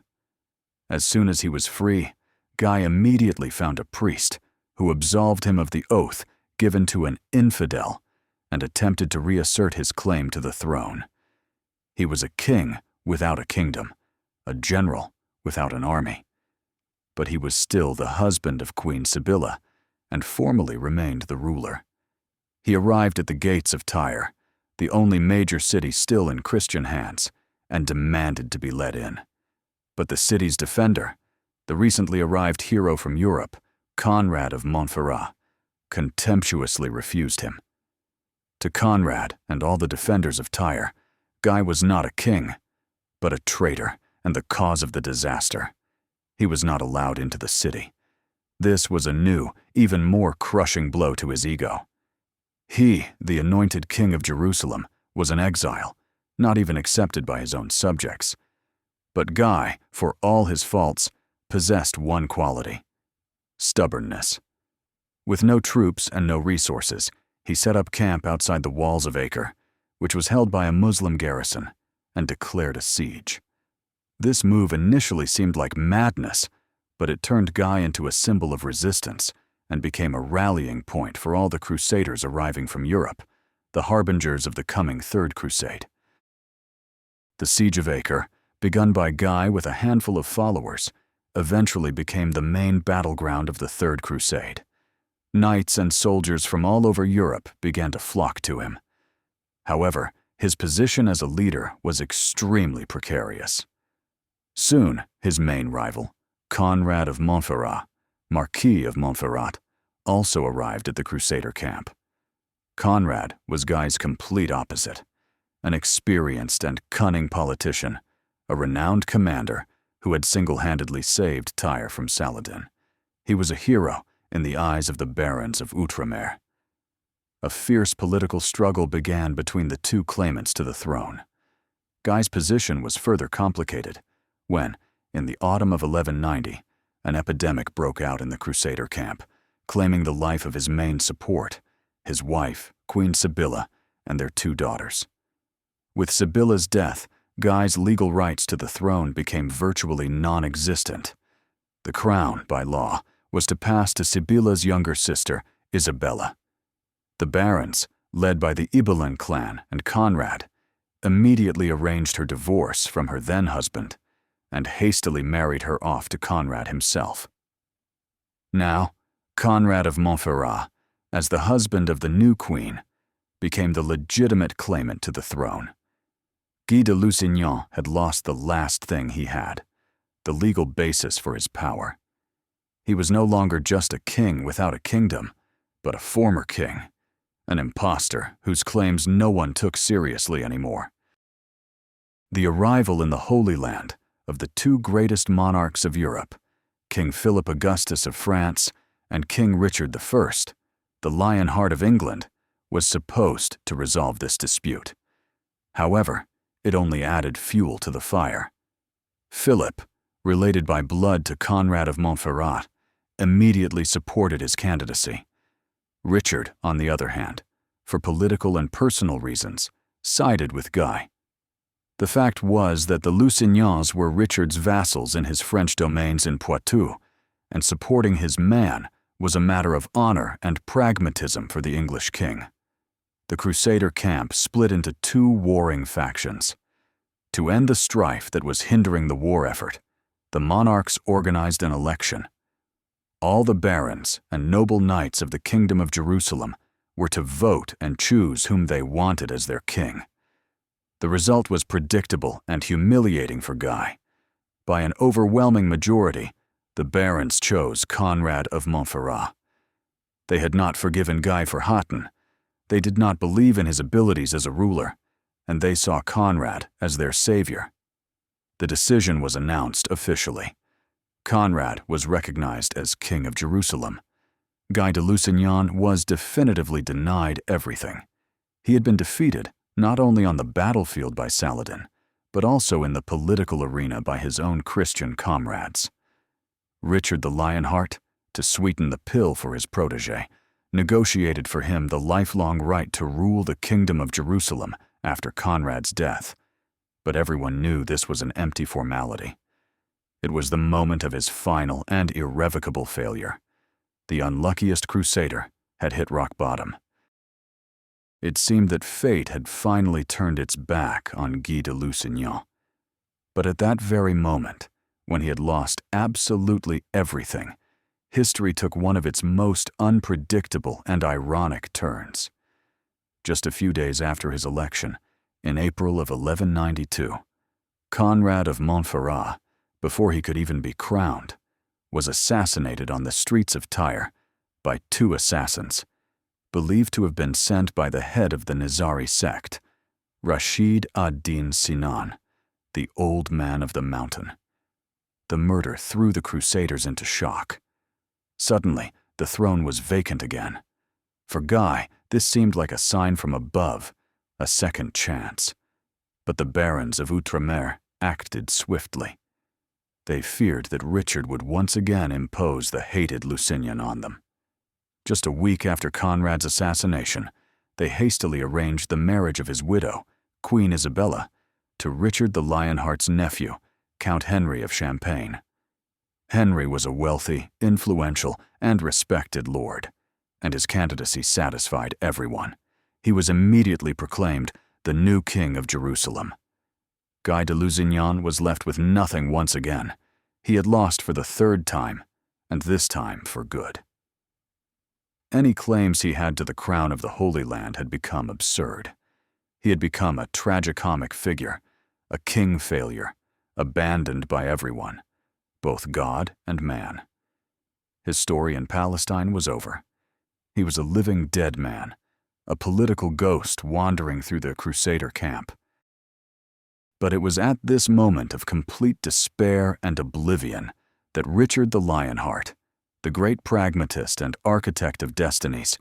As soon as he was free, Guy immediately found a priest who absolved him of the oath given to an infidel and attempted to reassert his claim to the throne. He was a king without a kingdom, a general without an army. But he was still the husband of Queen Sibylla and formally remained the ruler. He arrived at the gates of Tyre, the only major city still in Christian hands, and demanded to be let in. But the city's defender, the recently arrived hero from Europe, Conrad of Montferrat, contemptuously refused him. To Conrad and all the defenders of Tyre, Guy was not a king, but a traitor and the cause of the disaster. He was not allowed into the city. This was a new, even more crushing blow to his ego. He, the anointed king of Jerusalem, was in exile, not even accepted by his own subjects. But Guy, for all his faults, possessed one quality: stubbornness. With no troops and no resources, he set up camp outside the walls of Acre, which was held by a Muslim garrison, and declared a siege. This move initially seemed like madness, but it turned Guy into a symbol of resistance and became a rallying point for all the Crusaders arriving from Europe, the harbingers of the coming Third Crusade. The Siege of Acre, begun by Guy with a handful of followers, eventually became the main battleground of the Third Crusade. Knights and soldiers from all over Europe began to flock to him. However, his position as a leader was extremely precarious. Soon, his main rival, Conrad of Montferrat, Marquis of Montferrat, also arrived at the Crusader camp. Conrad was Guy's complete opposite, an experienced and cunning politician, a renowned commander who had single-handedly saved Tyre from Saladin. He was a hero in the eyes of the barons of Outremer. A fierce political struggle began between the two claimants to the throne. Guy's position was further complicated when, in the autumn of 1190, an epidemic broke out in the Crusader camp, claiming the life of his main support, his wife, Queen Sibylla, and their 2 daughters. With Sibylla's death, Guy's legal rights to the throne became virtually non-existent. The crown, by law, was to pass to Sibylla's younger sister, Isabella. The barons, led by the Ibelin clan and Conrad, immediately arranged her divorce from her then-husband and hastily married her off to Conrad himself. Now, Conrad of Montferrat, as the husband of the new queen, became the legitimate claimant to the throne. Guy de Lusignan had lost the last thing he had, the legal basis for his power. He was no longer just a king without a kingdom, but a former king, an impostor whose claims no one took seriously anymore. The arrival in the Holy Land of the 2 greatest monarchs of Europe, King Philip Augustus of France and King Richard I, the Lionheart of England, was supposed to resolve this dispute. However, it only added fuel to the fire. Philip, related by blood to Conrad of Montferrat, immediately supported his candidacy. Richard, on the other hand, for political and personal reasons, sided with Guy. The fact was that the Lusignans were Richard's vassals in his French domains in Poitou, and supporting his man was a matter of honor and pragmatism for the English king. The Crusader camp split into 2 warring factions. To end the strife that was hindering the war effort, the monarchs organized an election. All the barons and noble knights of the Kingdom of Jerusalem were to vote and choose whom they wanted as their king. The result was predictable and humiliating for Guy. By an overwhelming majority, the barons chose Conrad of Montferrat. They had not forgiven Guy for Hattin. They did not believe in his abilities as a ruler, and they saw Conrad as their savior. The decision was announced officially. Conrad was recognized as King of Jerusalem. Guy de Lusignan was definitively denied everything. He had been defeated not only on the battlefield by Saladin, but also in the political arena by his own Christian comrades. Richard the Lionheart, to sweeten the pill for his protege, negotiated for him the lifelong right to rule the Kingdom of Jerusalem after Conrad's death. But everyone knew this was an empty formality. It was the moment of his final and irrevocable failure. The unluckiest Crusader had hit rock bottom. It seemed that fate had finally turned its back on Guy de Lusignan. But at that very moment, when he had lost absolutely everything, history took one of its most unpredictable and ironic turns. Just a few days after his election, in April of 1192, Conrad of Montferrat, before he could even be crowned, was assassinated on the streets of Tyre by 2 assassins, believed to have been sent by the head of the Nizari sect, Rashid ad-Din Sinan, the old man of the mountain. The murder threw the Crusaders into shock. Suddenly, the throne was vacant again. For Guy, This seemed like a sign from above, a second chance. But the barons of Outremer acted swiftly. They feared that Richard would once again impose the hated Lusignan on them. Just a week after Conrad's assassination, they hastily arranged the marriage of his widow, Queen Sibylla, to Richard the Lionheart's nephew, Count Henry of Champagne. Henry was a wealthy, influential, and respected lord, and his candidacy satisfied everyone. He was immediately proclaimed the new king of Jerusalem. Guy de Lusignan was left with nothing once again. He had lost for the third time, and this time for good. Any claims he had to the crown of the Holy Land had become absurd. He had become a tragicomic figure, a king failure, abandoned by everyone, both God and man. His story in Palestine was over. He was a living dead man, a political ghost wandering through the Crusader camp. But it was at this moment of complete despair and oblivion that Richard the Lionheart, the great pragmatist and architect of destinies,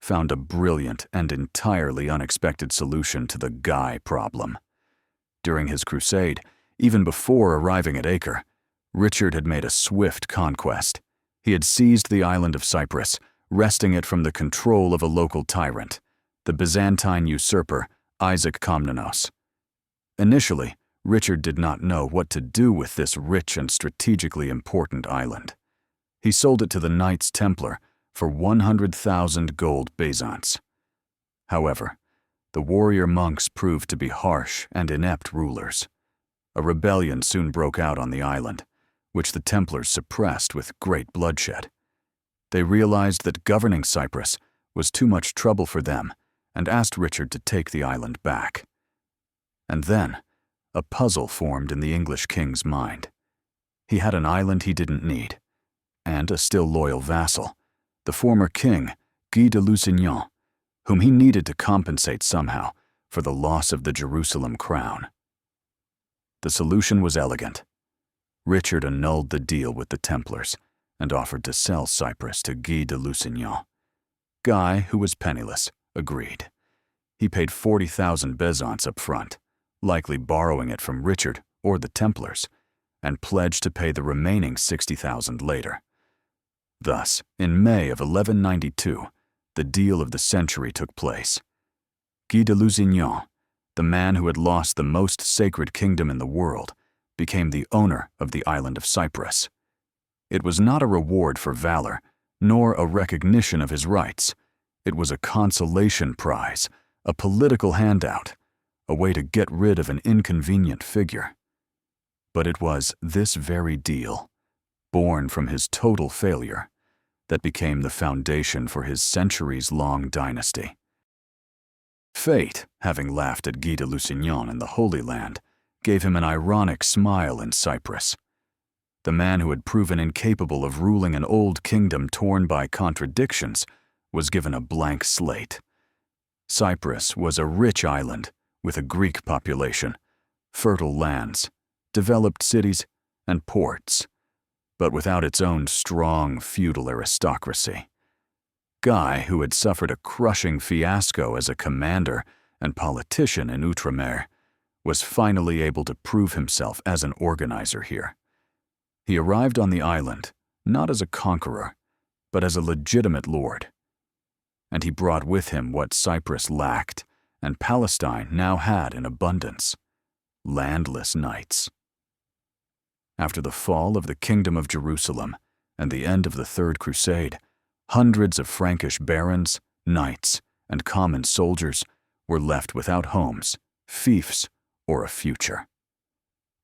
found a brilliant and entirely unexpected solution to the Guy problem. During his crusade, even before arriving at Acre, Richard had made a swift conquest. He had seized the island of Cyprus, wresting it from the control of a local tyrant, the Byzantine usurper Isaac Komnenos. Initially, Richard did not know what to do with this rich and strategically important island. He sold it to the Knights Templar for 100,000 gold bezants. However, the warrior monks proved to be harsh and inept rulers. A rebellion soon broke out on the island, which the Templars suppressed with great bloodshed. They realized that governing Cyprus was too much trouble for them and asked Richard to take the island back. And then, a puzzle formed in the English king's mind. He had an island he didn't need, and a still loyal vassal, the former king, Guy de Lusignan, whom he needed to compensate somehow for the loss of the Jerusalem crown. The solution was elegant. Richard annulled the deal with the Templars and offered to sell Cyprus to Guy de Lusignan. Guy, who was penniless, agreed. He paid 40,000 bezants up front, likely borrowing it from Richard or the Templars, and pledged to pay the remaining 60,000 later. Thus, in May of 1192, the deal of the century took place. Guy de Lusignan, the man who had lost the most sacred kingdom in the world, became the owner of the island of Cyprus. It was not a reward for valor, nor a recognition of his rights. It was a consolation prize, a political handout, a way to get rid of an inconvenient figure. But it was this very deal, born from his total failure, that became the foundation for his centuries-long dynasty. Fate, having laughed at Guy de Lusignan in the Holy Land, gave him an ironic smile in Cyprus. The man who had proven incapable of ruling an old kingdom torn by contradictions was given a blank slate. Cyprus was a rich island with a Greek population, fertile lands, developed cities, and ports, but without its own strong feudal aristocracy. Guy, who had suffered a crushing fiasco as a commander and politician in Outremer, was finally able to prove himself as an organizer here. He arrived on the island not as a conqueror, but as a legitimate lord. And he brought with him what Cyprus lacked and Palestine now had in abundance: landless knights. After the fall of the Kingdom of Jerusalem and the end of the Third Crusade, hundreds of Frankish barons, knights, and common soldiers were left without homes, fiefs, or a future.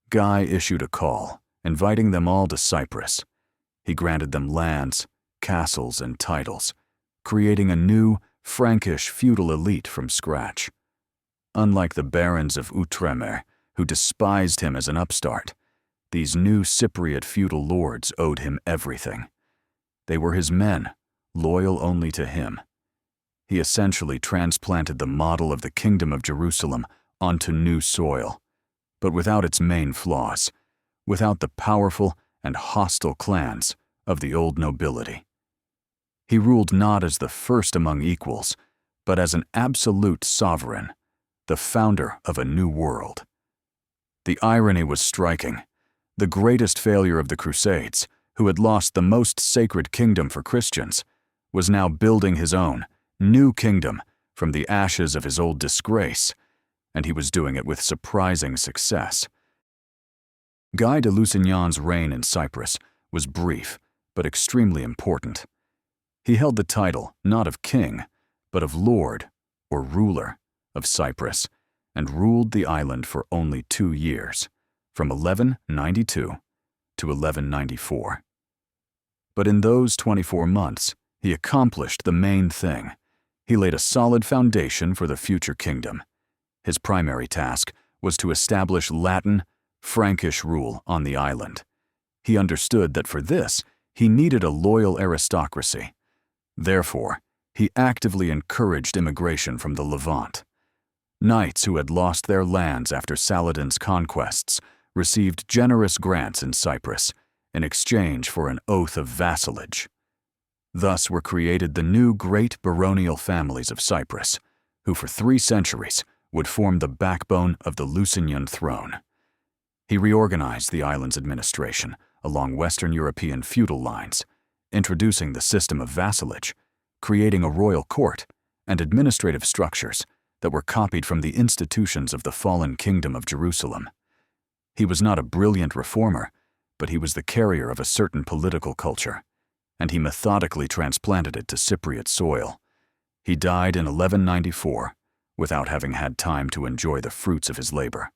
Guy issued a call, inviting them all to Cyprus. He granted them lands, castles, and titles, creating a new, Frankish feudal elite from scratch. Unlike the barons of Outremer, who despised him as an upstart, these new Cypriot feudal lords owed him everything. They were his men, loyal only to him. He essentially transplanted the model of the Kingdom of Jerusalem onto new soil, but without its main flaws, without the powerful and hostile clans of the old nobility. He ruled not as the first among equals, but as an absolute sovereign, the founder of a new world. The irony was striking. The greatest failure of the Crusades, who had lost the most sacred kingdom for Christians, was now building his own, new kingdom from the ashes of his old disgrace, and he was doing it with surprising success. Guy de Lusignan's reign in Cyprus was brief, but extremely important. He held the title not of king, but of lord, or ruler, of Cyprus, and ruled the island for only 2 years, from 1192 to 1194. But in those 24 months, he accomplished the main thing. He laid a solid foundation for the future kingdom. His primary task was to establish Latin, Frankish rule on the island. He understood that for this, he needed a loyal aristocracy. Therefore, he actively encouraged immigration from the Levant. Knights who had lost their lands after Saladin's conquests received generous grants in Cyprus in exchange for an oath of vassalage. Thus were created the new great baronial families of Cyprus, who for 3 centuries would form the backbone of the Lusignan throne. He reorganized the island's administration along Western European feudal lines, introducing the system of vassalage, creating a royal court, and administrative structures that were copied from the institutions of the fallen Kingdom of Jerusalem. He was not a brilliant reformer, but he was the carrier of a certain political culture, and he methodically transplanted it to Cypriot soil. He died in 1194, without having had time to enjoy the fruits of his labor.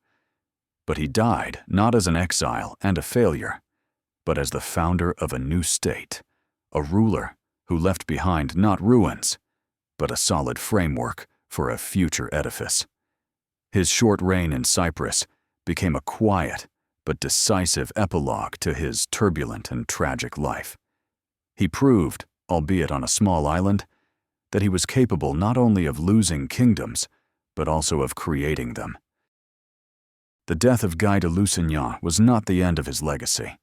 But he died not as an exile and a failure, but as the founder of a new state, a ruler who left behind not ruins, but a solid framework for a future edifice. His short reign in Cyprus became a quiet but decisive epilogue to his turbulent and tragic life. He proved, albeit on a small island, that he was capable not only of losing kingdoms, but also of creating them. The death of Guy de Lusignan was not the end of his legacy.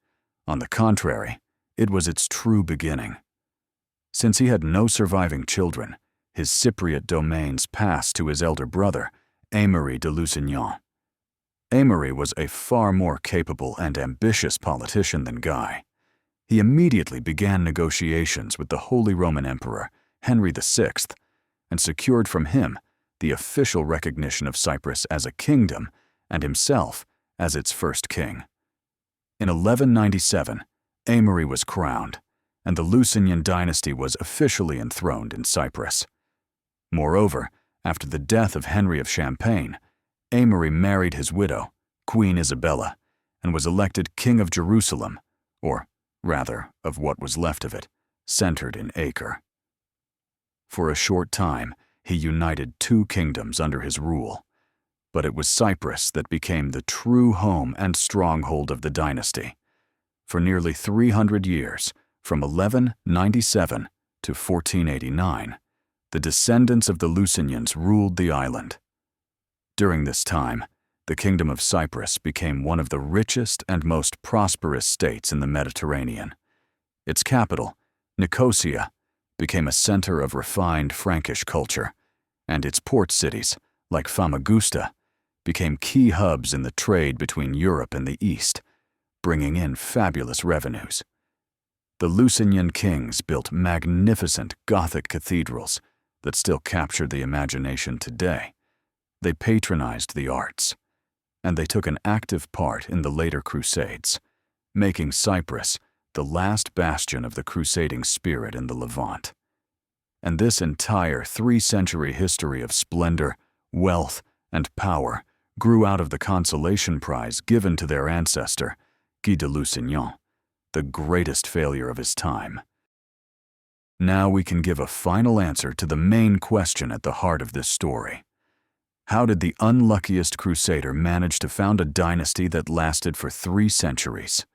On the contrary, it was its true beginning. Since he had no surviving children, his Cypriot domains passed to his elder brother, Aymery de Lusignan. Aymery was a far more capable and ambitious politician than Guy. He immediately began negotiations with the Holy Roman Emperor, Henry VI, and secured from him the official recognition of Cyprus as a kingdom and himself as its first king. In 1197, Aymery was crowned, and the Lusignan dynasty was officially enthroned in Cyprus. Moreover, after the death of Henry of Champagne, Aymery married his widow, Queen Sibylla, and was elected King of Jerusalem, or rather, of what was left of it, centered in Acre. For a short time, he united 2 kingdoms under his rule, but it was Cyprus that became the true home and stronghold of the dynasty. For nearly 300 years, from 1197 to 1489, the descendants of the Lusignans ruled the island. During this time, the Kingdom of Cyprus became one of the richest and most prosperous states in the Mediterranean. Its capital, Nicosia, became a center of refined Frankish culture, and its port cities, like Famagusta, became key hubs in the trade between Europe and the East, bringing in fabulous revenues. The Lusignan kings built magnificent Gothic cathedrals that still capture the imagination today. They patronized the arts, and they took an active part in the later Crusades, making Cyprus the last bastion of the crusading spirit in the Levant. And this entire 3-century history of splendor, wealth, and power grew out of the consolation prize given to their ancestor, Guy de Lusignan, the greatest failure of his time. Now we can give a final answer to the main question at the heart of this story. How did the unluckiest crusader manage to found a dynasty that lasted for 3 centuries?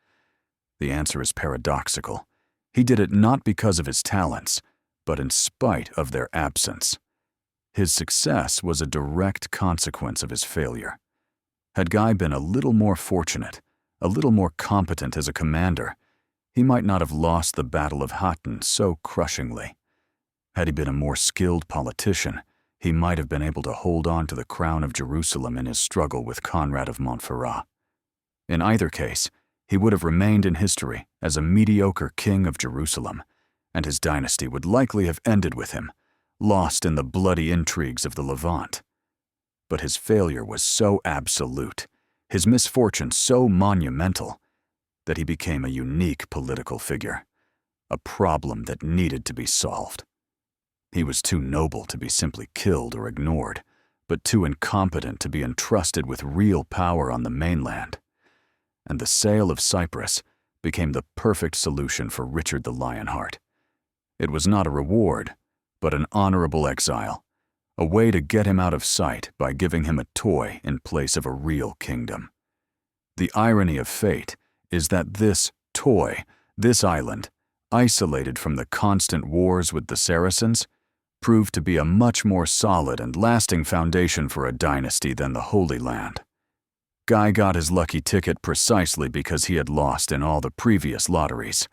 The answer is paradoxical. He did it not because of his talents, but in spite of their absence. His success was a direct consequence of his failure. Had Guy been a little more fortunate, a little more competent as a commander, he might not have lost the Battle of Hattin so crushingly. Had he been a more skilled politician, he might have been able to hold on to the crown of Jerusalem in his struggle with Conrad of Montferrat. In either case, he would have remained in history as a mediocre king of Jerusalem, and his dynasty would likely have ended with him, lost in the bloody intrigues of the Levant. But his failure was so absolute, his misfortune so monumental, that he became a unique political figure, a problem that needed to be solved. He was too noble to be simply killed or ignored, but too incompetent to be entrusted with real power on the mainland. And the sale of Cyprus became the perfect solution for Richard the Lionheart. It was not a reward, but an honorable exile, a way to get him out of sight by giving him a toy in place of a real kingdom. The irony of fate is that this toy, this island, isolated from the constant wars with the Saracens, proved to be a much more solid and lasting foundation for a dynasty than the Holy Land. Guy got his lucky ticket precisely because he had lost in all the previous lotteries.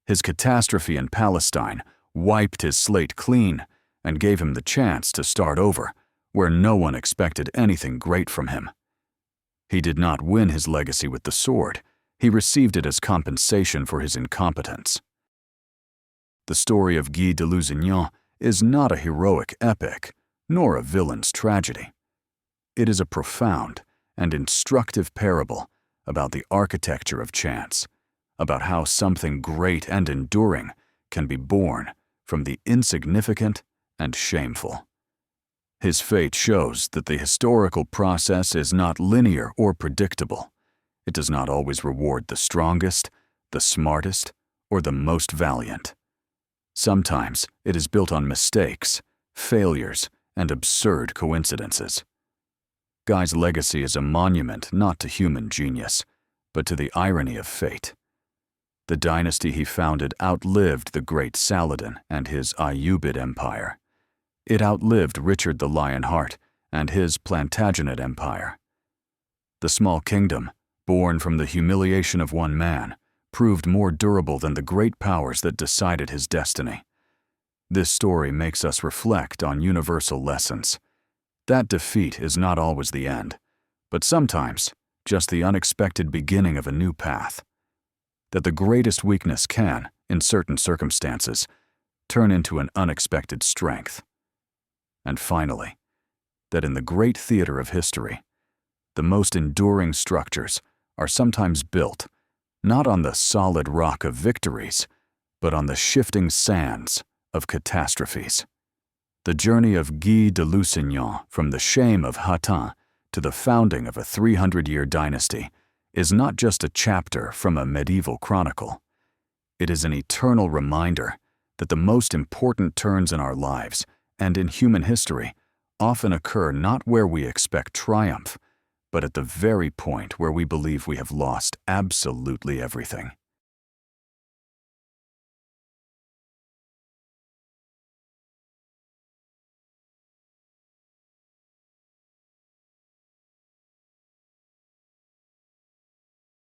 His catastrophe in Palestine wiped his slate clean and gave him the chance to start over, where no one expected anything great from him. He did not win his legacy with the sword. He received it as compensation for his incompetence. The story of Guy de Lusignan is not a heroic epic, nor a villain's tragedy. It is a profound and instructive parable about the architecture of chance, about how something great and enduring can be born from the insignificant and shameful. His fate shows that the historical process is not linear or predictable. It does not always reward the strongest, the smartest, or the most valiant. Sometimes it is built on mistakes, failures, and absurd coincidences. Guy's legacy is a monument not to human genius, but to the irony of fate. The dynasty he founded outlived the great Saladin and his Ayyubid Empire. It outlived Richard the Lionheart and his Plantagenet Empire. The small kingdom, born from the humiliation of one man, proved more durable than the great powers that decided his destiny. This story makes us reflect on universal lessons. That defeat is not always the end, but sometimes just the unexpected beginning of a new path. That the greatest weakness can, in certain circumstances, turn into an unexpected strength. And finally, that in the great theater of history, the most enduring structures are sometimes built not on the solid rock of victories, but on the shifting sands of catastrophes. The journey of Guy de Lusignan from the shame of Hattin to the founding of a 300-year dynasty is not just a chapter from a medieval chronicle. It is an eternal reminder that the most important turns in our lives and in human history often occur not where we expect triumph, but at the very point where we believe we have lost absolutely everything.